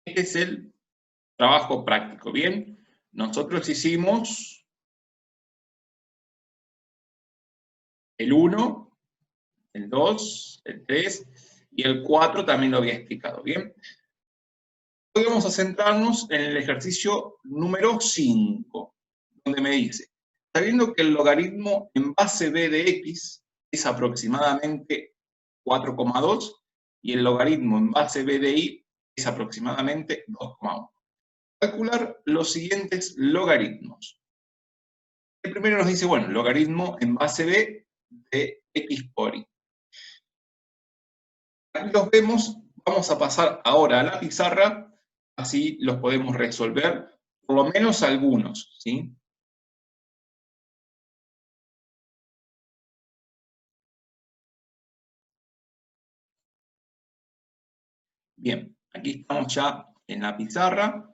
Este es el trabajo práctico, ¿bien? Nosotros hicimos el 1, el 2, el 3 y el 4 también lo había explicado, ¿bien? Hoy vamos a centrarnos en el ejercicio número 5, donde me dice, sabiendo que el logaritmo en base b de x es aproximadamente 4,2 y el logaritmo en base b de y es aproximadamente 2,1. Calcular los siguientes logaritmos. El primero nos dice, bueno, logaritmo en base b de x por y. Aquí los vemos, vamos a pasar ahora a la pizarra, así los podemos resolver, por lo menos algunos, ¿sí? Bien, aquí estamos ya en la pizarra.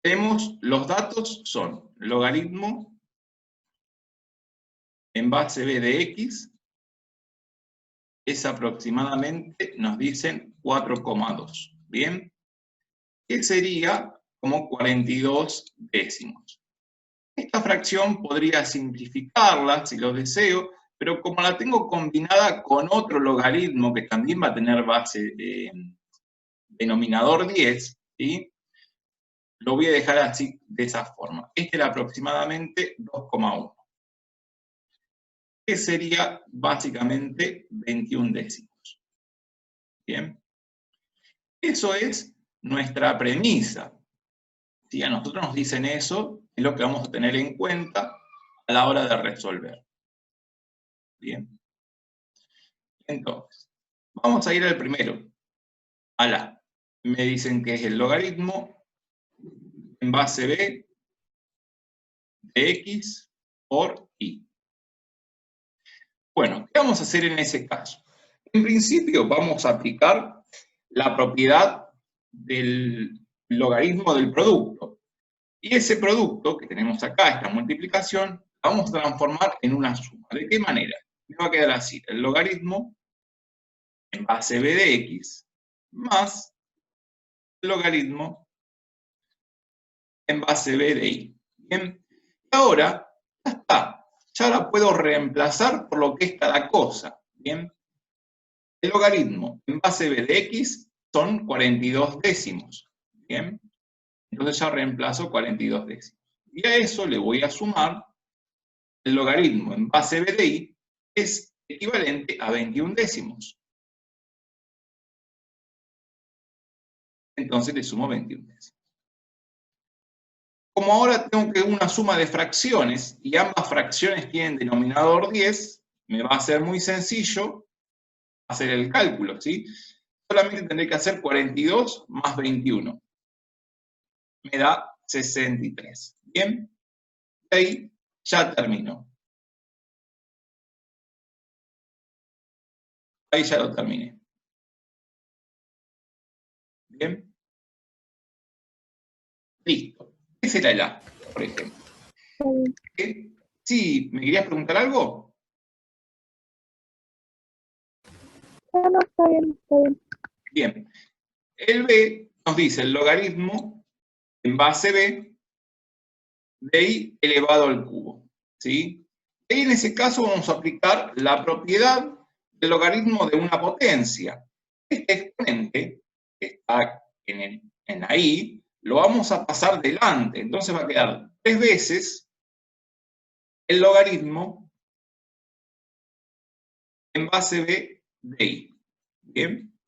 Vemos, los datos son logaritmo en base b de x, es aproximadamente, nos dicen 4,2, ¿bien? Que sería como 42 décimos. Esta fracción podría simplificarla si lo deseo, pero como la tengo combinada con otro logaritmo que también va a tener base denominador 10, ¿sí? Lo voy a dejar así, de esa forma. Este era aproximadamente 2,1. Que sería básicamente 21 décimos. ¿Bien? Eso es nuestra premisa. Si a nosotros nos dicen eso, es lo que vamos a tener en cuenta a la hora de resolver. Bien. Entonces, vamos a ir al primero. A la. Me dicen que es el logaritmo en base b de x por y. Bueno, ¿qué vamos a hacer en ese caso? En principio vamos a aplicar la propiedad del logaritmo del producto. Y ese producto que tenemos acá, esta multiplicación, la vamos a transformar en una suma. ¿De qué manera? Me va a quedar así, el logaritmo en base b de x más el logaritmo en base b de y. Bien, y ahora ya está, ya la puedo reemplazar por lo que es cada cosa. Bien, el logaritmo en base b de x son 42 décimos. Bien, entonces ya reemplazo 42 décimos. Y a eso le voy a sumar el logaritmo en base b de y, es equivalente a 21 décimos. Entonces le sumo 21 décimos. Como ahora tengo que una suma de fracciones y ambas fracciones tienen denominador 10, me va a ser muy sencillo hacer el cálculo, ¿sí? Solamente tendré que hacer 42 más 21. Me da 63. Bien, y ahí ya terminó. Ahí ya lo terminé. Bien. Listo. Ese era el A, por ejemplo. Sí, ¿me querías preguntar algo? No, está bien, está bien. Bien. El B nos dice el logaritmo en base B de y elevado al cubo. ¿Sí? Y en ese caso vamos a aplicar la propiedad del logaritmo de una potencia. Este exponente que está en la y, lo vamos a pasar delante. Entonces va a quedar 3 veces el logaritmo en base b de y. ¿Bien?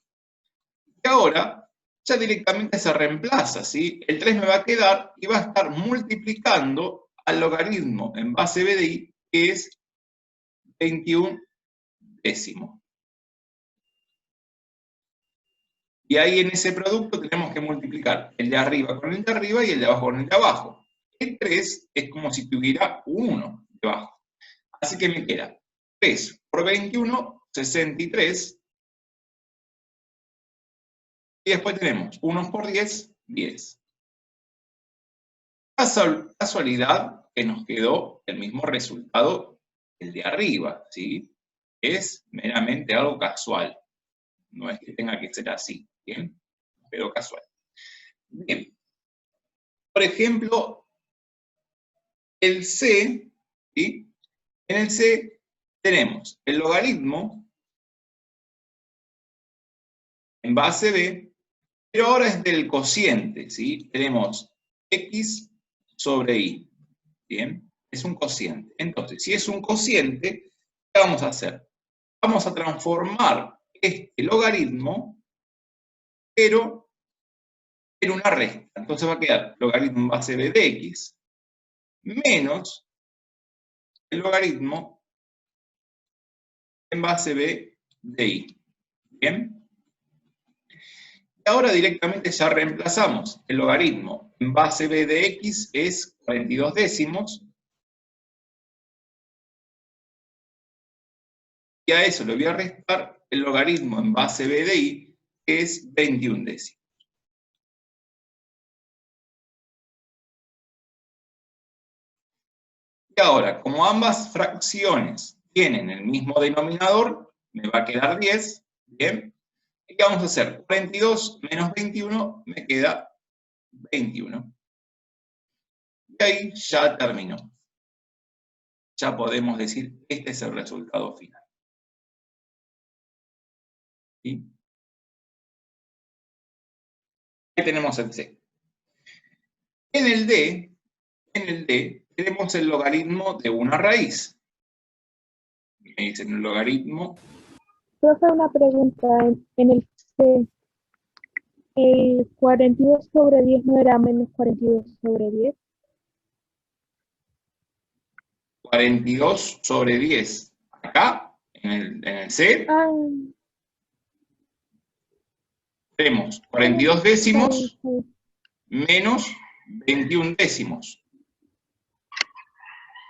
Y ahora ya directamente se reemplaza, ¿sí? El 3 me va a quedar y va a estar multiplicando al logaritmo en base b de y, que es 21 décimos. Y ahí en ese producto tenemos que multiplicar el de arriba con el de arriba y el de abajo con el de abajo. El 3 es como si tuviera un 1 debajo. Así que me queda 3 por 21, 63. Y después tenemos 1 por 10, 10. Casualidad que nos quedó el mismo resultado que el de arriba, ¿sí? Es meramente algo casual. No es que tenga que ser así, ¿bien? pero casual. Bien. Por ejemplo, el C, ¿sí? En el C tenemos el logaritmo en base B, pero ahora es del cociente, ¿sí? Tenemos X sobre Y, ¿bien? Es un cociente. Entonces, si es un cociente, ¿qué vamos a hacer? Vamos a transformar este logaritmo, pero en una resta. Entonces va a quedar logaritmo en base B de X menos el logaritmo en base B de Y. ¿Bien? Y ahora directamente ya reemplazamos. El logaritmo en base B de X es 42 décimos. Y a eso le voy a restar el logaritmo en base B de Y, que es 21 décimos. Y ahora, como ambas fracciones tienen el mismo denominador, me va a quedar 10, ¿bien? ¿Y qué vamos a hacer? 42 menos 21 me queda 21. Y ahí ya terminó. Ya podemos decir, este es el resultado final. ¿Sí? Ahí tenemos el C. En el D tenemos el logaritmo de una raíz. Me dicen el logaritmo. Profe, una pregunta. En el C, ¿el 42 sobre 10 no era menos 42 sobre 10? 42 sobre 10. Acá, en el C, Ah, tenemos 42 décimos está bien. menos 21 décimos.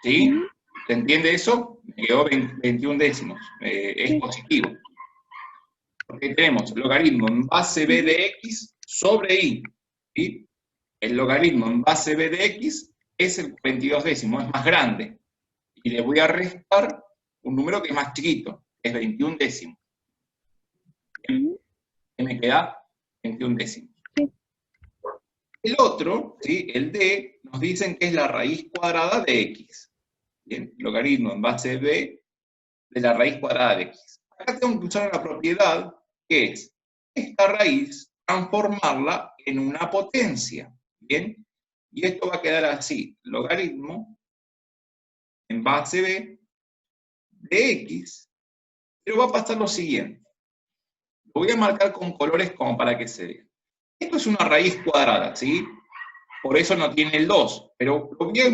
¿Sí? Ujú. ¿Se entiende eso? Me quedó 21 décimos. Es Sí. positivo. Porque tenemos logaritmo en base B de X sobre Y. ¿Sí? El logaritmo en base B de X es el 42 décimo, es más grande. Y le voy a restar un número que es más chiquito, es 21 décimos. Ujú. Que me queda 21 décimos. Sí. El otro, ¿sí? El D, nos dicen que es la raíz cuadrada de X. Bien, logaritmo en base B de la raíz cuadrada de X. Acá tengo que usar una propiedad que es esta raíz, transformarla en una potencia. ¿Bien? Y esto va a quedar así, logaritmo en base B de X, pero va a pasar lo siguiente. Lo voy a marcar con colores como para que se vea. Esto es una raíz cuadrada, ¿sí? Por eso no tiene el 2, pero lo voy a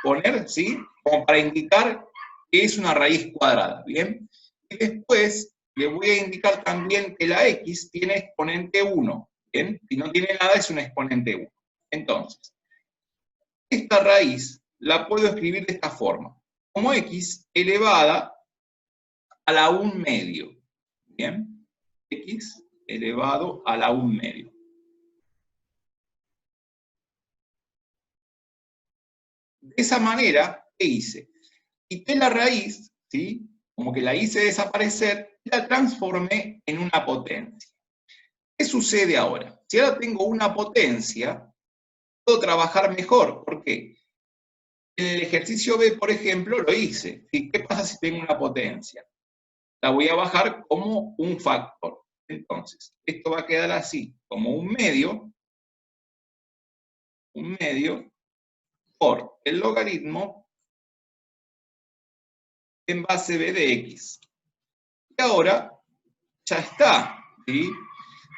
poner, ¿sí? Como para indicar que es una raíz cuadrada, ¿bien? Y después le voy a indicar también que la X tiene exponente 1, ¿bien? Si no tiene nada es un exponente 1. Entonces, esta raíz la puedo escribir de esta forma, como X elevada a la 1 medio, ¿bien? X elevado a la 1 medio. De esa manera, ¿qué hice? Quité la raíz, ¿sí? Como que la hice desaparecer y la transformé en una potencia. ¿Qué sucede ahora? Si ahora tengo una potencia, puedo trabajar mejor. ¿Por qué? En el ejercicio B, por ejemplo, lo hice. ¿Sí? ¿Qué pasa si tengo una potencia? La voy a bajar como un factor. Entonces, esto va a quedar así, como un medio por el logaritmo en base B de X. Y ahora ya está, ¿sí?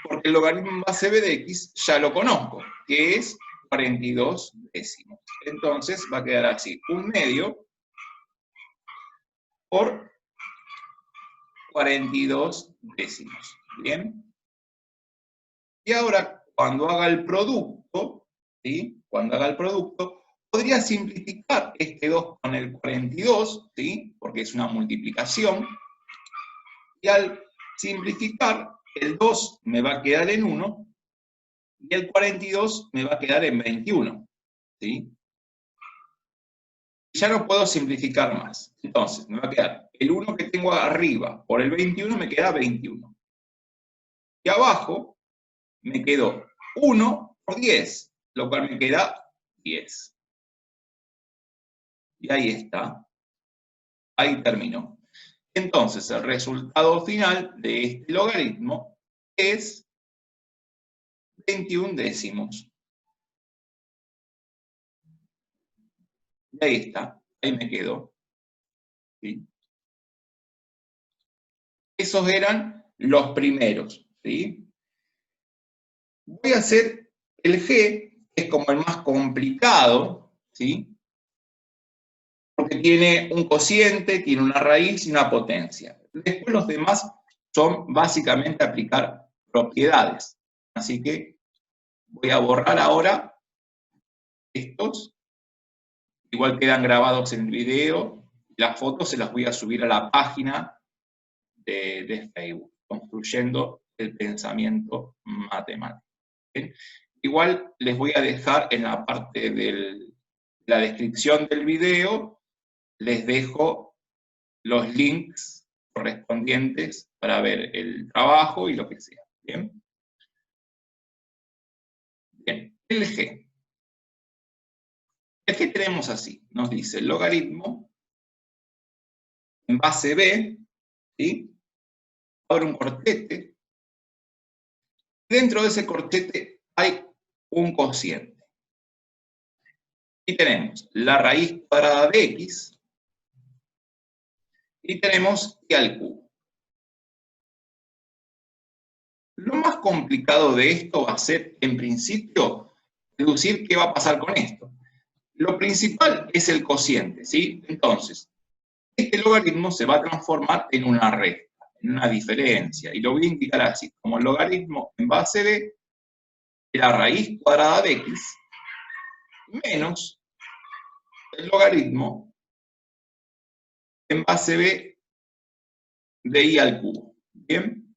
Porque el logaritmo en base B de X ya lo conozco, que es 42 décimos. Entonces va a quedar así, 1 medio por 42 décimos. ¿Bien? Y ahora, cuando haga el producto, ¿sí? Cuando haga el producto, podría simplificar este 2 con el 42, ¿sí? Porque es una multiplicación. Y al simplificar, el 2 me va a quedar en 1, y el 42 me va a quedar en 21. ¿Sí? Ya no puedo simplificar más. Entonces, me va a quedar el 1 que tengo arriba por el 21 me queda 21. Y abajo me quedó 1 por 10, lo cual me queda 10. Y ahí está. Ahí terminó. Entonces, el resultado final de este logaritmo es 21 décimos. Y ahí está. Ahí me quedó. ¿Sí? Esos eran los primeros. ¿Sí? Voy a hacer el G, que es como el más complicado, ¿sí? Porque tiene un cociente, tiene una raíz y una potencia. Después los demás son básicamente aplicar propiedades. Así que voy a borrar ahora estos. Igual quedan grabados en el video. Las fotos se las voy a subir a la página de Facebook, Construyendo el Pensamiento Matemático. ¿Bien? Igual les voy a dejar en la parte de la descripción del video, les dejo los links correspondientes para ver el trabajo y lo que sea. ¿Bien? Bien, el G. El G tenemos así, nos dice el logaritmo en base B, ¿sí? Abre un corchete. Dentro de ese corchete hay un cociente. Y tenemos la raíz cuadrada de x y tenemos y al cubo. Lo más complicado de esto va a ser, en principio, deducir qué va a pasar con esto. Lo principal es el cociente, ¿sí? Entonces, este logaritmo se va a transformar en una recta, en una diferencia, y lo voy a indicar así, como logaritmo en base de la raíz cuadrada de x menos el logaritmo en base b de y al cubo. ¿Bien?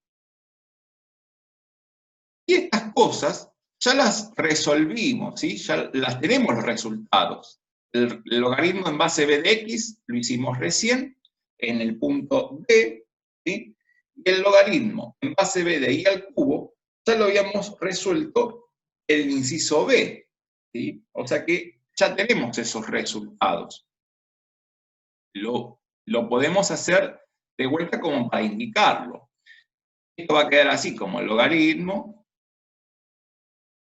Y estas cosas ya las resolvimos, ¿sí? Ya las tenemos los resultados. El logaritmo en base b de x lo hicimos recién en el punto B, ¿sí? Y el logaritmo en base b de y al cubo ya lo habíamos resuelto en el inciso B, ¿sí? O sea que ya tenemos esos resultados. Lo podemos hacer de vuelta como para indicarlo. Esto va a quedar así como el logaritmo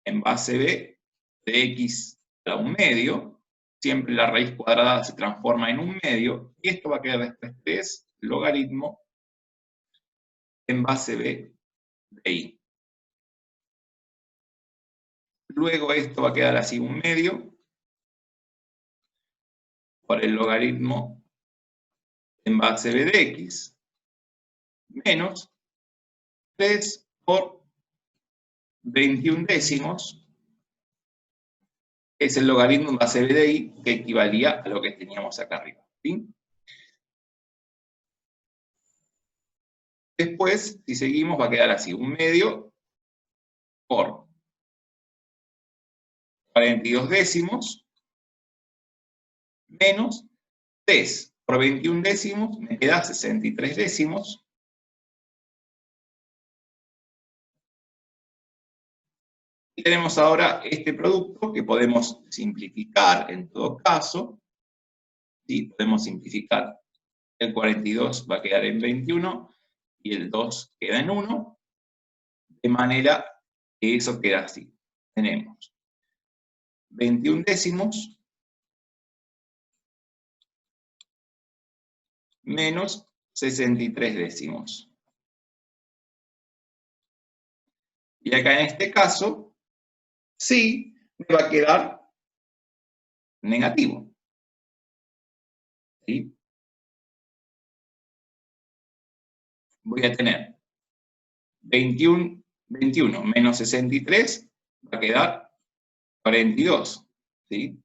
en base b de x a un medio, siempre la raíz cuadrada se transforma en un medio, y esto va a quedar después 3 logaritmo en base b de y. Luego esto va a quedar así un medio por el logaritmo en base b de x menos 3 por 21 décimos, es el logaritmo en base b de y, que equivalía a lo que teníamos acá arriba. ¿Sí? Después, si seguimos, va a quedar así, un medio por 42 décimos menos 3 por 21 décimos, me queda 63 décimos. Y tenemos ahora este producto que podemos simplificar en todo caso. ¿Sí? Podemos simplificar. El 42 va a quedar en 21 y el 2 queda en 1. De manera que eso queda así. Tenemos 21 décimos menos 63 décimos. Y acá en este caso, sí, me va a quedar negativo. ¿Sí? Voy a tener 21 menos 63, va a quedar 42. ¿Sí?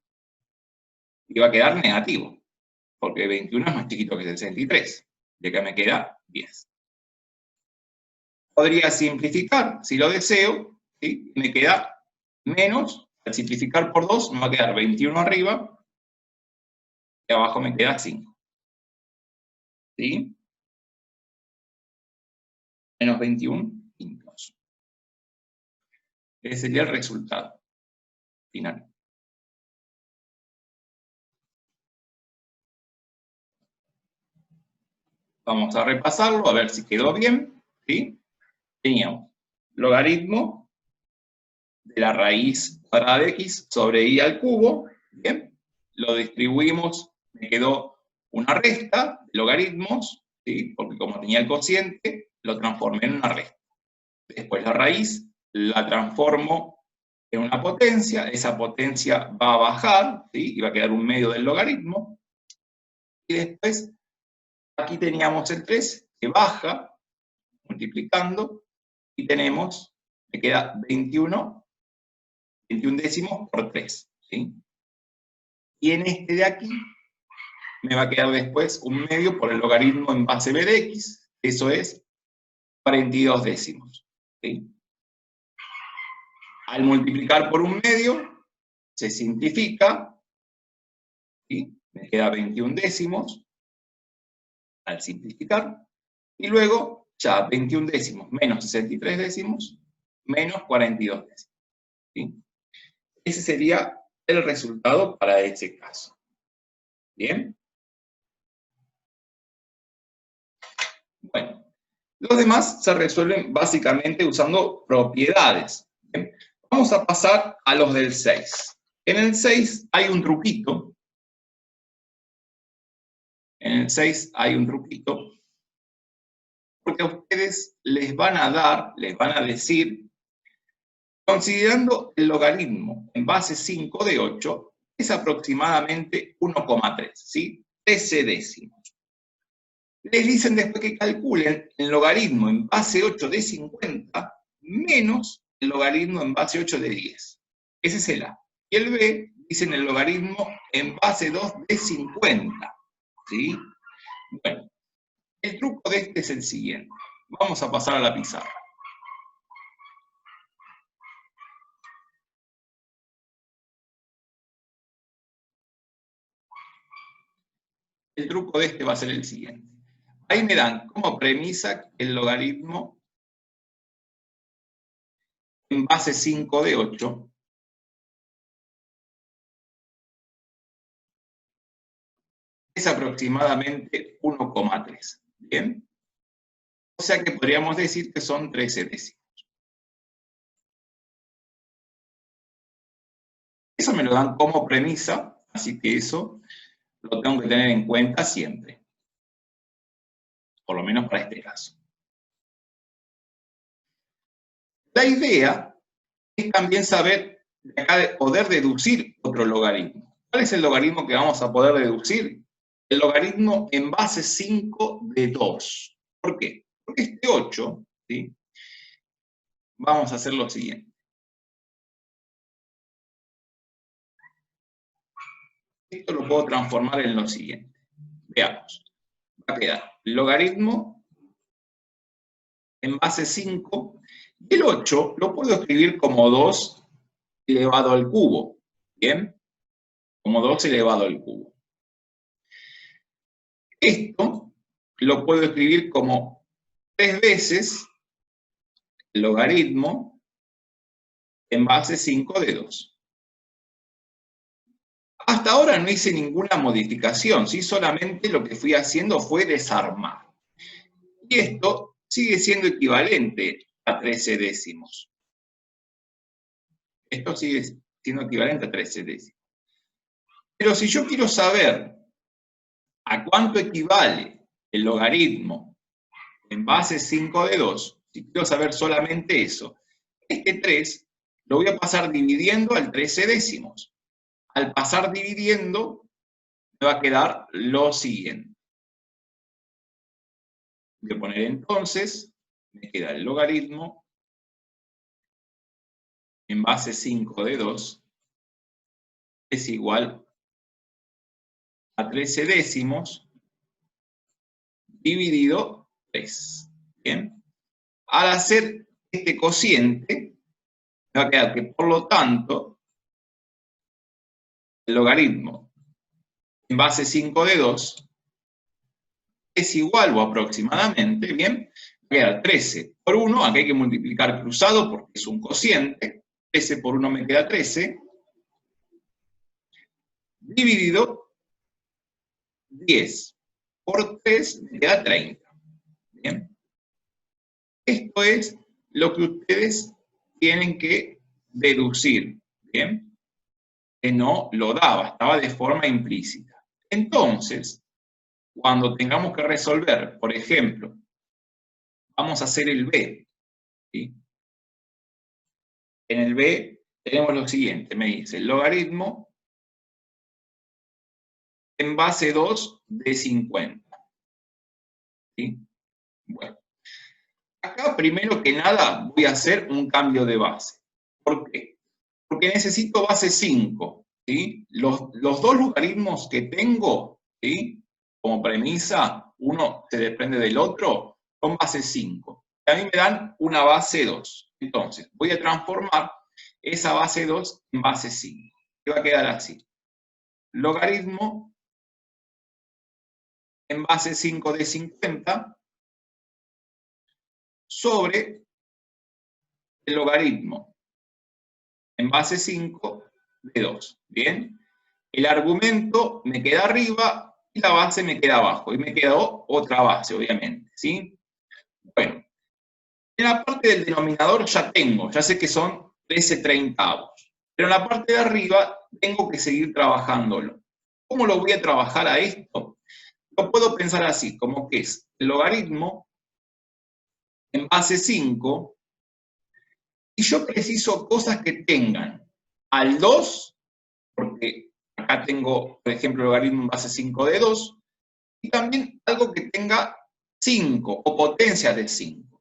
Y va a quedar negativo, porque 21 es más chiquito que 63. Y acá me queda 10. Podría simplificar, si lo deseo, ¿sí? Me queda menos, al simplificar por 2, me va a quedar 21 arriba, y abajo me queda 5. ¿Sí? Menos 21 quintos. Ese sería el resultado final. Vamos a repasarlo, a ver si quedó bien, ¿sí? Teníamos logaritmo de la raíz cuadrada de x sobre y al cubo, ¿bien? Lo distribuimos, me quedó una resta de logaritmos, ¿sí? Porque como tenía el cociente, lo transformé en una resta. Después la raíz la transformo en una potencia, esa potencia va a bajar, ¿sí? Y va a quedar un medio del logaritmo. Y después, aquí teníamos el 3, que baja, multiplicando, y tenemos, me queda 21 décimos por 3, ¿sí? Y en este de aquí, me va a quedar después un medio por el logaritmo en base b de x, eso es 42 décimos, ¿sí? Al multiplicar por un medio, se simplifica, ¿sí? Me queda 21 décimos, al simplificar, y luego ya 21 décimos menos 63 décimos, menos 42 décimos, ¿sí? Ese sería el resultado para ese caso. ¿Bien? Bueno, los demás se resuelven básicamente usando propiedades. ¿Bien? Vamos a pasar a los del 6. En el 6 hay un truquito. En el 6 hay un truquito. Porque a ustedes les van a dar, les van a decir, considerando el logaritmo en base 5 de 8, es aproximadamente 1,3, ¿sí? 13 décimos. Les dicen después que calculen el logaritmo en base 8 de 50 menos el logaritmo en base 8 de 10. Ese es el A. Y el B dicen el logaritmo en base 2 de 50. ¿Sí? Bueno, el truco de este es el siguiente. Vamos a pasar a la pizarra. El truco de este va a ser el siguiente. Ahí me dan como premisa el logaritmo en base 5 de 8 es aproximadamente 1,3. ¿Bien? O sea que podríamos decir que son 13 décimos. Eso me lo dan como premisa, así que eso lo tengo que tener en cuenta siempre. Por lo menos para este caso. La idea es también saber, de acá, de poder deducir otro logaritmo. ¿Cuál es el logaritmo que vamos a poder deducir? El logaritmo en base 5 de 2. ¿Por qué? Porque este 8, ¿sí? Vamos a hacer lo siguiente. Esto lo puedo transformar en lo siguiente. Veamos. Va a quedar logaritmo en base 5. Y el 8 lo puedo escribir como 2 elevado al cubo. ¿Bien? Como 2 elevado al cubo. Esto lo puedo escribir como 3 veces el logaritmo en base 5 de 2. Hasta ahora no hice ninguna modificación, ¿sí? Solamente lo que fui haciendo fue desarmar. Y esto sigue siendo equivalente a 13 décimos. Esto sigue siendo equivalente a 13 décimos. Pero si yo quiero saber a cuánto equivale el logaritmo en base 5 de 2, si quiero saber solamente eso, este 3 lo voy a pasar dividiendo al 13 décimos. Al pasar dividiendo, me va a quedar lo siguiente. Voy a poner entonces, me queda el logaritmo en base 5 de 2 es igual a 13 décimos dividido 3. ¿Bien? Al hacer este cociente, me va a quedar que, por lo tanto, el logaritmo en base 5 de 2 es igual o aproximadamente, ¿bien? Va a quedar 13 por 1, aquí hay que multiplicar cruzado porque es un cociente, 13 por 1 me queda 13, dividido 10 por 3 me queda 30. Bien. Esto es lo que ustedes tienen que deducir. Bien. Que no lo daba, estaba de forma implícita. Entonces, cuando tengamos que resolver, por ejemplo, vamos a hacer el B, ¿sí? En el B tenemos lo siguiente, me dice, el logaritmo en base 2 de 50. ¿Sí? Bueno, acá primero que nada voy a hacer un cambio de base. ¿Por qué? Porque necesito base 5. ¿Sí? Los dos logaritmos que tengo, ¿sí? Como premisa, uno se desprende del otro, son base 5. A mí me dan una base 2. Entonces, voy a transformar esa base 2 en base 5. Que va a quedar así. Logaritmo en base 5 de 50 sobre el logaritmo en base 5 de 2. ¿Bien? El argumento me queda arriba y la base me queda abajo. Y me quedó otra base, obviamente. ¿Sí? Bueno, en la parte del denominador ya sé que son 13/30. Pero en la parte de arriba tengo que seguir trabajándolo. ¿Cómo lo voy a trabajar a esto? Lo puedo pensar así, como que es el logaritmo en base 5, y yo preciso cosas que tengan al 2, porque acá tengo, por ejemplo, el logaritmo en base 5 de 2, y también algo que tenga 5 o potencias de 5.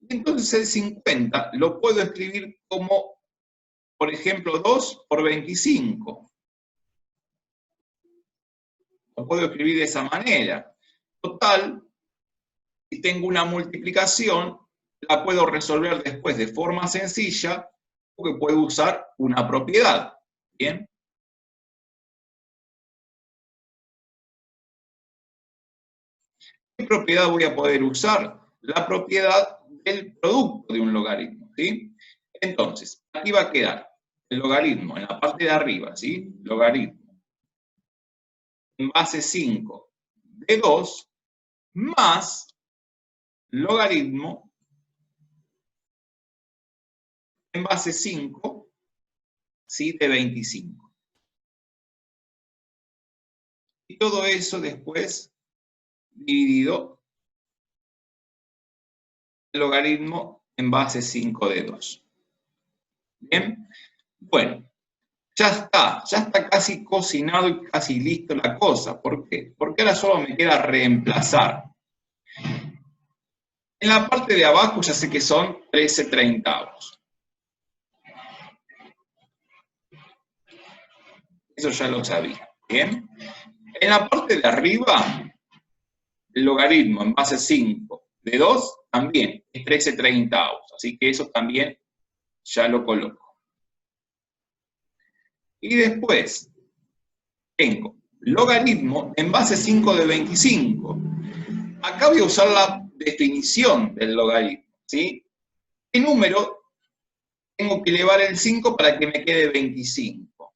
Entonces el 50 lo puedo escribir como, por ejemplo, 2 por 25. Lo puedo escribir de esa manera. Total, si tengo una multiplicación, la puedo resolver después de forma sencilla, porque puedo usar una propiedad. ¿Bien? ¿Qué propiedad voy a poder usar? La propiedad del producto de un logaritmo. ¿Sí? Entonces, aquí va a quedar el logaritmo en la parte de arriba, ¿sí? Logaritmo en base 5 de 2 más logaritmo en base 5, ¿sí? De 25. Y todo eso después dividido el logaritmo en base 5 de 2. ¿Bien? Bueno, ya está casi cocinado y casi listo la cosa. ¿Por qué? Porque ahora solo me queda reemplazar. En la parte de abajo ya sé que son 13/30. Eso ya lo sabía. ¿Bien? En la parte de arriba, el logaritmo en base 5 de 2 también es 13/30. Así que eso también ya lo coloco. Y después tengo logaritmo en base 5 de 25. Acá voy a usar la definición del logaritmo, ¿sí? ¿Qué número tengo que elevar el 5 para que me quede 25?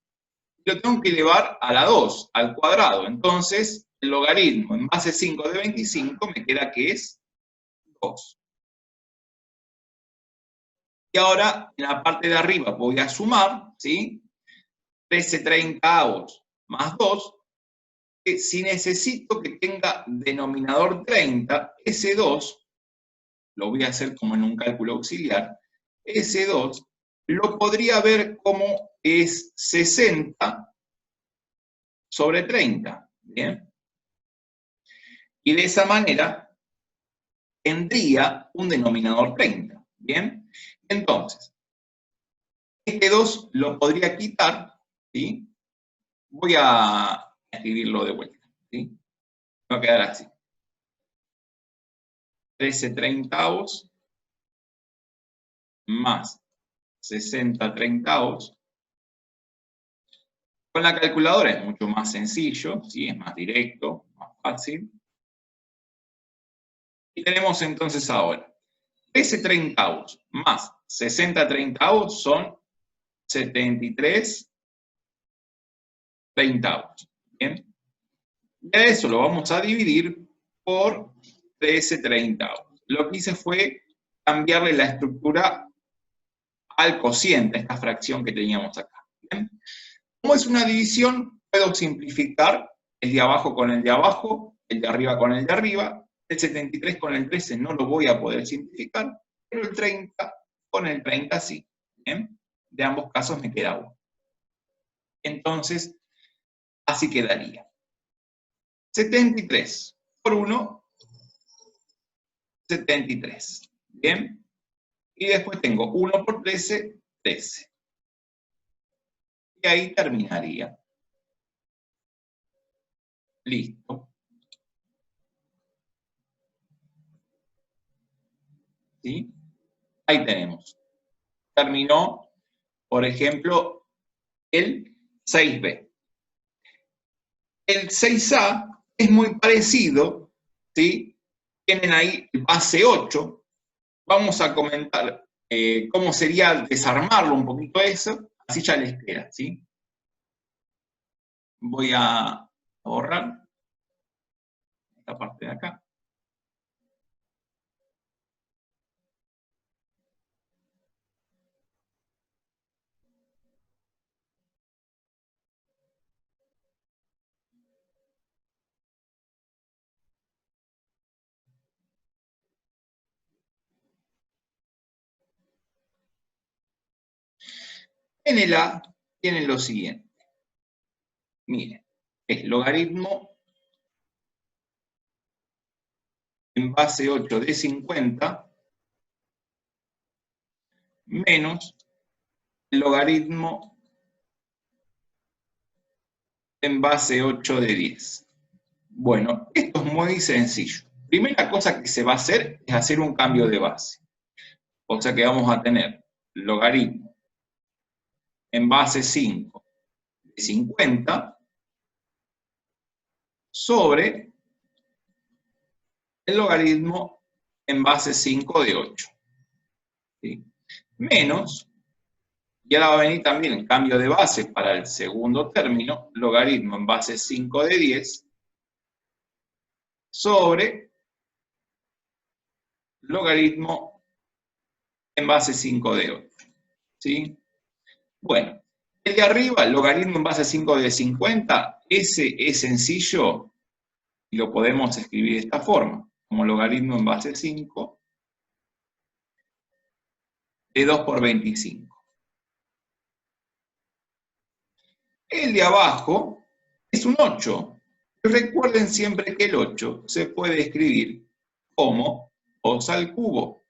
Lo tengo que elevar a la 2, al cuadrado. Entonces, el logaritmo en base 5 de 25 me queda que es 2. Y ahora, en la parte de arriba voy a sumar, ¿sí? 13/30 más 2. Si necesito que tenga denominador 30, ese 2, lo voy a hacer como en un cálculo auxiliar, ese 2 lo podría ver como es 60 sobre 30. ¿Bien? Y de esa manera tendría un denominador 30. ¿Bien? Entonces, este 2 lo podría quitar, ¿sí? Voy a escribirlo de vuelta, ¿sí? Va a quedar así. 13/30 más 60/30. Con la calculadora es mucho más sencillo, ¿sí? Es más directo, más fácil. Y tenemos entonces ahora 13/30 más 60/30 son 73 treintavos. ¿Bien? Y a eso lo vamos a dividir por 13 treintavos. Lo que hice fue cambiarle la estructura al cociente, a esta fracción que teníamos acá. ¿Bien? Como es una división, puedo simplificar el de abajo con el de abajo, el de arriba con el de arriba. El 73 con el 13 no lo voy a poder simplificar, pero el 30 con el 30 sí. ¿Bien? De ambos casos me queda 1. Entonces, así quedaría. 73 por 1, 73. ¿Bien? Y después tengo 1 por 13, 13. Y ahí terminaría. Listo. ¿Sí? Ahí tenemos. Terminó, por ejemplo, el 6B. El 6A es muy parecido, ¿sí? Tienen ahí el base 8. Vamos a comentar cómo sería desarmarlo un poquito eso, así ya les queda, ¿sí? Voy a borrar esta parte de acá. En el A tienen lo siguiente. Miren, es logaritmo en base 8 de 50 menos el logaritmo en base 8 de 10. Bueno, esto es muy sencillo. Primera cosa que se va a hacer es hacer un cambio de base. O sea que vamos a tener logaritmo en base 5 de 50 sobre el logaritmo en base 5 de 8. ¿Sí? Menos, y ahora va a venir también el cambio de base para el segundo término, logaritmo en base 5 de 10 sobre logaritmo en base 5 de 8. ¿Sí? Bueno, el de arriba, el logaritmo en base 5 de 50, ese es sencillo y lo podemos escribir de esta forma, como logaritmo en base 5 de 2 por 25. El de abajo es un 8. Recuerden siempre que el 8 se puede escribir como 2 al cubo.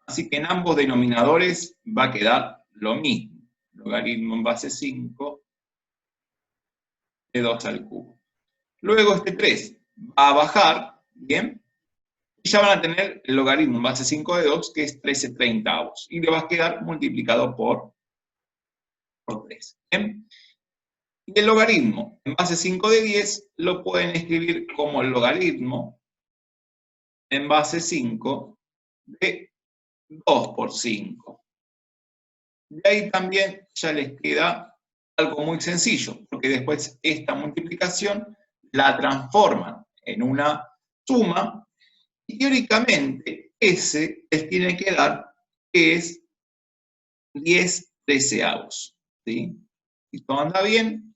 Así que en ambos denominadores va a quedar lo mismo. Logaritmo en base 5 de 2 al cubo. Luego este 3 va a bajar, ¿bien? Y ya van a tener el logaritmo en base 5 de 2, que es 13 treintavos. Y le va a quedar multiplicado por 3. ¿Bien? Y el logaritmo en base 5 de 10 lo pueden escribir como el logaritmo en base 5 de 2 por 5. De ahí también ya les queda algo muy sencillo, porque después esta multiplicación la transforman en una suma y teóricamente ese les tiene que dar que es 10 treceavos. ¿Sí? Si todo anda bien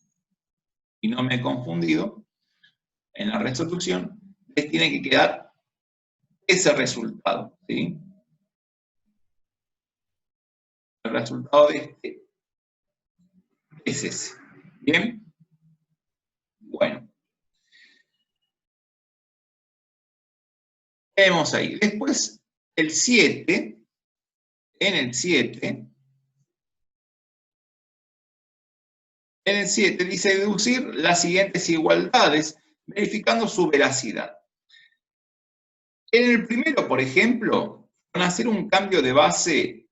y no me he confundido en la resolución, les tiene que quedar ese resultado. ¿Sí? El resultado de este es ese. ¿Bien? Bueno. Tenemos ahí. Después, el 7, en el 7 dice deducir las siguientes igualdades, verificando su veracidad. En el primero, por ejemplo, van a hacer un cambio de base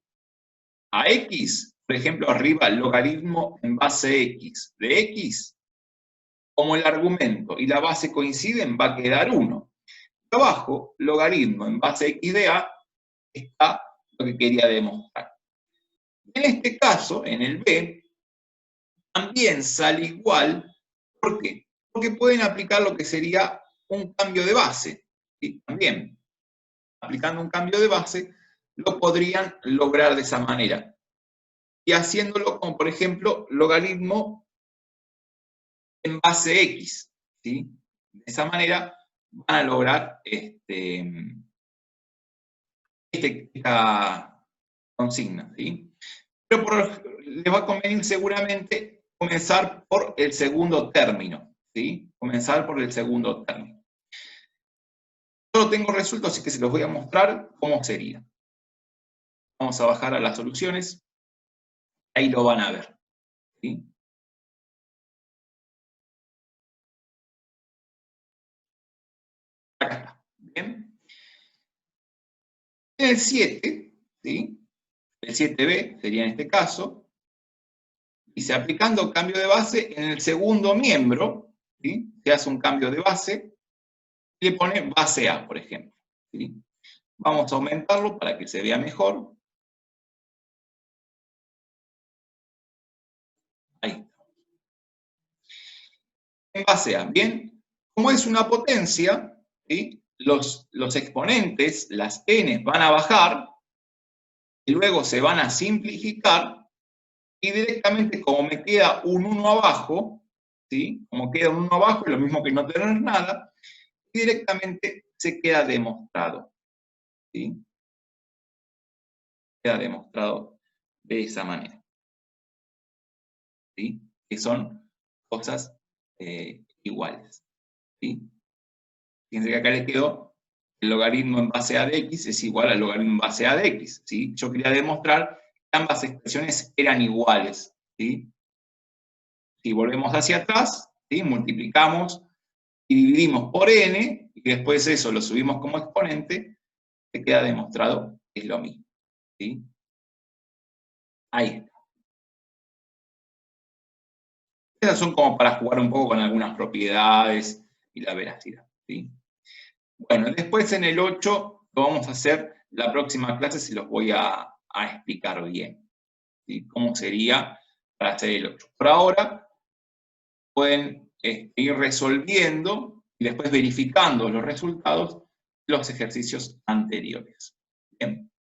a x, por ejemplo, arriba, logaritmo en base x de x, como el argumento y la base coinciden, va a quedar 1. Abajo, logaritmo en base x de a, está lo que quería demostrar. En este caso, en el B, también sale igual. ¿Por qué? Porque pueden aplicar lo que sería un cambio de base. ¿Sí? También, aplicando un cambio de base, lo podrían lograr de esa manera. Y haciéndolo como, por ejemplo, logaritmo en base X. ¿Sí? De esa manera van a lograr esta consigna. ¿Sí? Pero les va a convenir seguramente comenzar por el segundo término. ¿Sí? Comenzar por el segundo término. Yo lo tengo resuelto, así que se los voy a mostrar cómo sería. Vamos a bajar a las soluciones. Ahí lo van a ver. ¿Sí? Acá está. Bien. En el 7, ¿sí? El 7b sería en este caso. Dice, aplicando cambio de base en el segundo miembro, ¿sí? Se hace un cambio de base y le pone base A, por ejemplo. ¿Sí? Vamos a aumentarlo para que se vea mejor. Ahí. En base A, bien. Como es una potencia, ¿sí? Los exponentes, las n, van a bajar y luego se van a simplificar y directamente, como me queda un 1 abajo, ¿sí? Como queda un 1 abajo, es lo mismo que no tener nada, directamente se queda demostrado. ¿Sí? Queda demostrado de esa manera. ¿Sí? Que son cosas iguales. ¿Sí? Fíjense que acá les quedó el logaritmo en base a de x es igual al logaritmo en base a de x. ¿Sí? Yo quería demostrar que ambas expresiones eran iguales. ¿Sí? Si volvemos hacia atrás, ¿sí? Multiplicamos y dividimos por n, y después eso lo subimos como exponente, se queda demostrado que es lo mismo. ¿Sí? Ahí está. Esas son como para jugar un poco con algunas propiedades y la veracidad. ¿Sí? Bueno, después en el 8 lo vamos a hacer, la próxima clase se los voy a explicar bien. ¿Sí? Cómo sería para hacer el 8. Por ahora pueden ir resolviendo y después verificando los resultados de los ejercicios anteriores. Bien.